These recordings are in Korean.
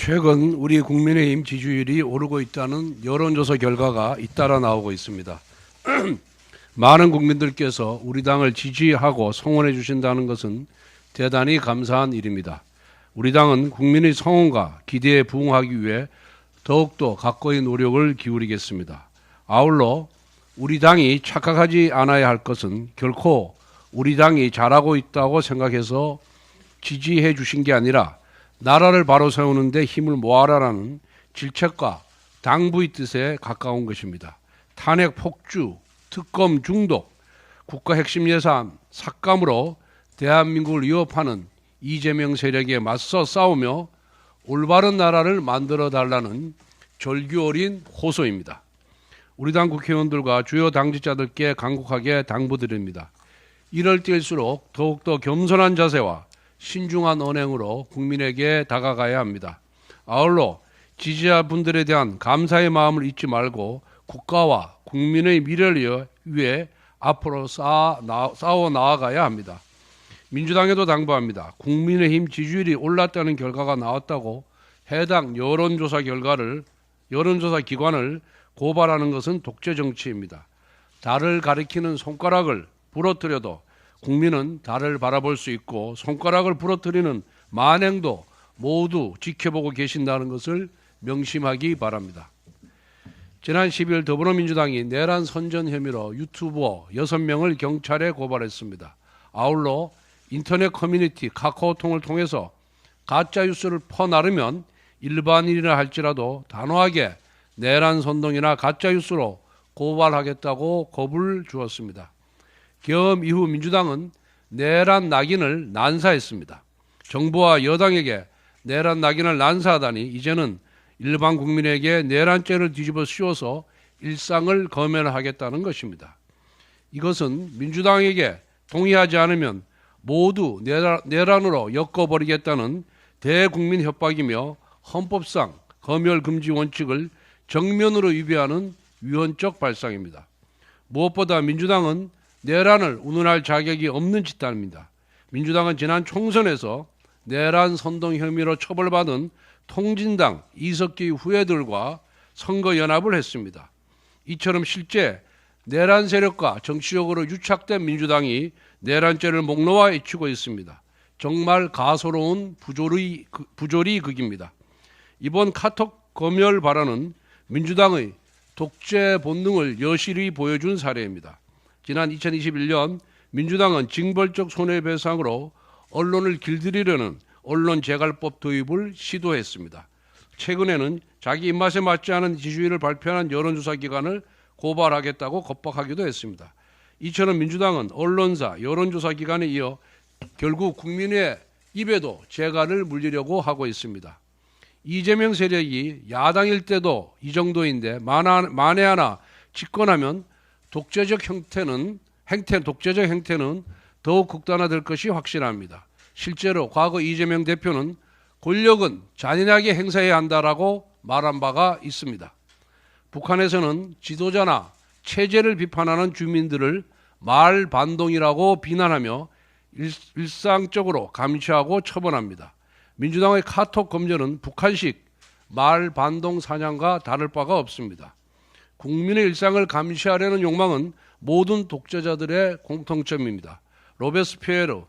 최근 우리 국민의힘 지지율이 오르고 있다는 여론조사 결과가 잇따라 나오고 있습니다. 많은 국민들께서 우리 당을 지지하고 성원해 주신다는 것은 대단히 감사한 일입니다. 우리 당은 국민의 성원과 기대에 부응하기 위해 더욱더 각고의 노력을 기울이겠습니다. 아울러 우리 당이 착각하지 않아야 할 것은 결코 우리 당이 잘하고 있다고 생각해서 지지해 주신 게 아니라 나라를 바로 세우는 데 힘을 모아라라는 질책과 당부의 뜻에 가까운 것입니다. 탄핵 폭주, 특검 중독, 국가 핵심 예산 삭감으로 대한민국을 위협하는 이재명 세력에 맞서 싸우며 올바른 나라를 만들어 달라는 절규 어린 호소입니다. 우리 당 국회의원들과 주요 당직자들께 간곡하게 당부드립니다. 이럴 때일수록 더욱더 겸손한 자세와 신중한 언행으로 국민에게 다가가야 합니다. 아울러 지지자분들에 대한 감사의 마음을 잊지 말고 국가와 국민의 미래를 위해 앞으로 싸워 나아가야 합니다. 민주당에도 당부합니다. 국민의힘 지지율이 올랐다는 결과가 나왔다고 해당 여론조사 기관을 고발하는 것은 독재 정치입니다. 달을 가리키는 손가락을 부러뜨려도 국민은 달을 바라볼 수 있고 손가락을 부러뜨리는 만행도 모두 지켜보고 계신다는 것을 명심하기 바랍니다. 지난 10일 더불어민주당이 내란 선전 혐의로 유튜버 6명을 경찰에 고발했습니다. 아울러 인터넷 커뮤니티 카카오톡을 통해서 가짜 뉴스를 퍼나르면 일반인이라 할지라도 단호하게 내란 선동이나 가짜 뉴스로 고발하겠다고 겁을 주었습니다. 계엄 이후 민주당은 내란 낙인을 난사했습니다. 정부와 여당에게 내란 낙인을 난사하다니 이제는 일반 국민에게 내란죄를 뒤집어 씌워서 일상을 검열하겠다는 것입니다. 이것은 민주당에게 동의하지 않으면 모두 내란으로 엮어버리겠다는 대국민 협박이며 헌법상 검열 금지 원칙을 정면으로 위배하는 위헌적 발상입니다. 무엇보다 민주당은 내란을 운운할 자격이 없는 집단입니다. 민주당은 지난 총선에서 내란 선동 혐의로 처벌받은 통진당 이석기 후예들과 선거연합을 했습니다. 이처럼 실제 내란 세력과 정치적으로 유착된 민주당이 내란죄를 목놓아 외치고 있습니다. 정말 가소로운 부조리 극입니다. 이번 카톡 검열 발언은 민주당의 독재 본능을 여실히 보여준 사례입니다. 지난 2021년 민주당은 징벌적 손해배상으로 언론을 길들이려는 언론재갈법 도입을 시도했습니다. 최근에는 자기 입맛에 맞지 않은 지지율을 발표하는 여론조사 기관을 고발하겠다고 겁박하기도 했습니다. 이처럼 민주당은 언론사, 여론조사 기관에 이어 결국 국민의 입에도 재갈을 물리려고 하고 있습니다. 이재명 세력이 야당일 때도 이 정도인데 만에 하나 집권하면 독재적 행태는 더욱 극단화될 것이 확실합니다. 실제로 과거 이재명 대표는 권력은 잔인하게 행사해야 한다라고 말한 바가 있습니다. 북한에서는 지도자나 체제를 비판하는 주민들을 말반동이라고 비난하며 일상적으로 감시하고 처벌합니다. 민주당의 카톡 검열은 북한식 말반동 사냥과 다를 바가 없습니다. 국민의 일상을 감시하려는 욕망은 모든 독재자들의 공통점입니다. 로베스피에르,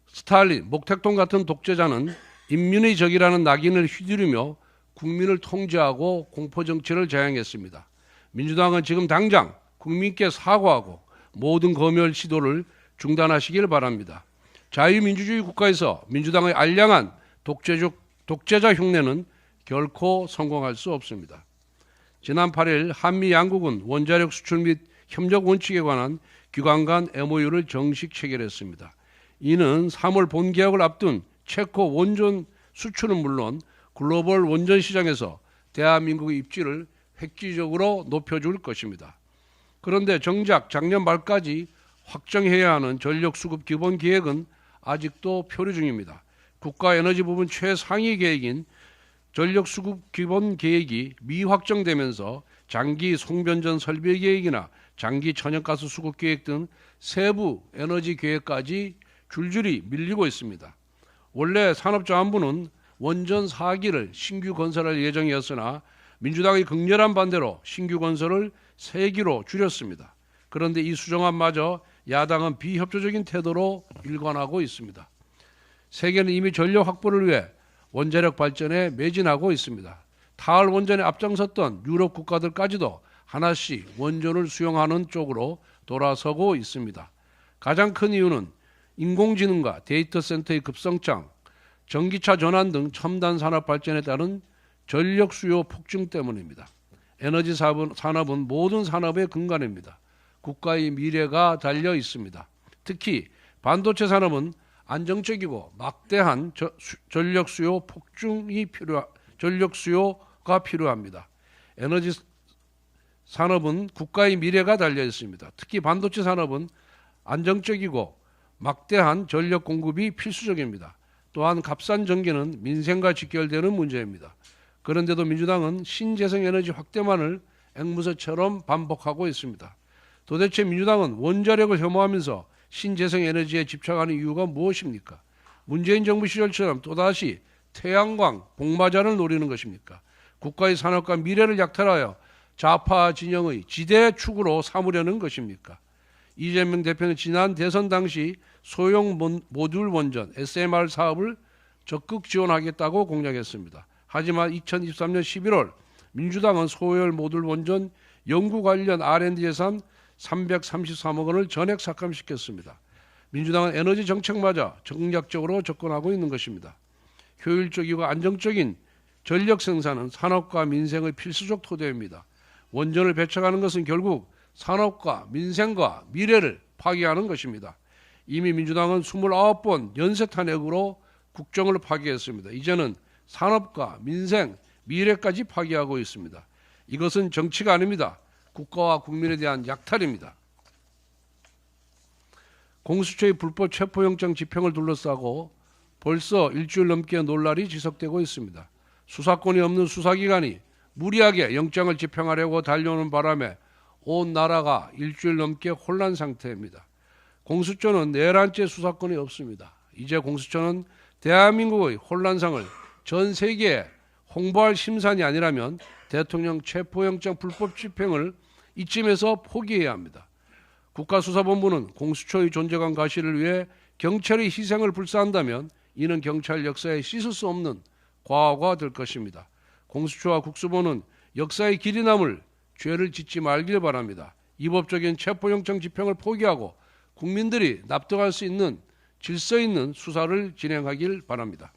스탈린, 목택동 같은 독재자는 인민의 적이라는 낙인을 휘두르며 국민을 통제하고 공포정치를 자행했습니다. 민주당은 지금 당장 국민께 사과하고 모든 검열 시도를 중단하시길 바랍니다. 자유민주주의 국가에서 민주당의 알량한 독재자 흉내는 결코 성공할 수 없습니다. 지난 8일 한미 양국은 원자력 수출 및 협력 원칙에 관한 기관 간 MOU를 정식 체결했습니다. 이는 3월 본개혁을 앞둔 체코 원전 수출은 물론 글로벌 원전 시장에서 대한민국의 입지를 획기적으로 높여줄 것입니다. 그런데 정작 작년 말까지 확정해야 하는 전력수급 기본 계획은 아직도 표류 중입니다. 국가에너지 부분 최상위 계획인 전력수급 기본 계획이 미확정되면서 장기 송변전 설비 계획이나 장기 천연가스 수급 계획 등 세부 에너지 계획까지 줄줄이 밀리고 있습니다. 원래 산업자원부는 원전 4기를 신규 건설할 예정이었으나 민주당의 극렬한 반대로 신규 건설을 3기로 줄였습니다. 그런데 이 수정안마저 야당은 비협조적인 태도로 일관하고 있습니다. 세계는 이미 전력 확보를 위해 원자력 발전에 매진하고 있습니다. 타월 원전에 앞장섰던 유럽 국가들까지도 하나씩 원전을 수용하는 쪽으로 돌아서고 있습니다. 가장 큰 이유는 인공지능과 데이터 센터의 급성장, 전기차 전환 등 첨단 산업 발전에 따른 전력 수요 폭증 때문입니다. 에너지 산업은 모든 산업의 근간입니다. 국가의 미래가 달려 있습니다. 특히 반도체 산업은 안정적이고 막대한 전력 수요가 필요합니다. 에너지 산업은 국가의 미래가 달려 있습니다. 특히 반도체 산업은 안정적이고 막대한 전력 공급이 필수적입니다. 또한 값싼 전기는 민생과 직결되는 문제입니다. 그런데도 민주당은 신재생 에너지 확대만을 앵무새처럼 반복하고 있습니다. 도대체 민주당은 원자력을 혐오하면서 신재생 에너지에 집착하는 이유가 무엇입니까? 문재인 정부 시절처럼 또다시 태양광, 복마자를 노리는 것입니까? 국가의 산업과 미래를 약탈하여 좌파 진영의 지대 축으로 삼으려는 것입니까? 이재명 대표는 지난 대선 당시 소형 모듈 원전 SMR 사업을 적극 지원하겠다고 공약했습니다. 하지만 2023년 11월 민주당은 소형 모듈 원전 연구 관련 R&D 예산 333억 원을 전액 삭감시켰습니다. 민주당은 에너지 정책마저 정략적으로 접근하고 있는 것입니다. 효율적이고 안정적인 전력 생산은 산업과 민생의 필수적 토대입니다. 원전을 배척하는 것은 결국 산업과 민생과 미래를 파괴하는 것입니다. 이미 민주당은 29번 연쇄 탄핵으로 국정을 파괴했습니다. 이제는 산업과 민생, 미래까지 파괴하고 있습니다. 이것은 정치가 아닙니다. 국가와 국민에 대한 약탈입니다. 공수처의 불법 체포영장 집행을 둘러싸고 벌써 일주일 넘게 논란이 지속되고 있습니다. 수사권이 없는 수사기관이 무리하게 영장을 집행하려고 달려오는 바람에 온 나라가 일주일 넘게 혼란 상태입니다. 공수처는 내란죄 수사권이 없습니다. 이제 공수처는 대한민국의 혼란상을 전 세계에 홍보할 심산이 아니라면 대통령 체포영장 불법 집행을 이쯤에서 포기해야 합니다. 국가수사본부는 공수처의 존재감 가시를 위해 경찰의 희생을 불사한다면 이는 경찰 역사에 씻을 수 없는 과오가 될 것입니다. 공수처와 국수본은 역사의 길이 남을 죄를 짓지 말길 바랍니다. 이법적인 체포영장 집행을 포기하고 국민들이 납득할 수 있는 질서 있는 수사를 진행하길 바랍니다.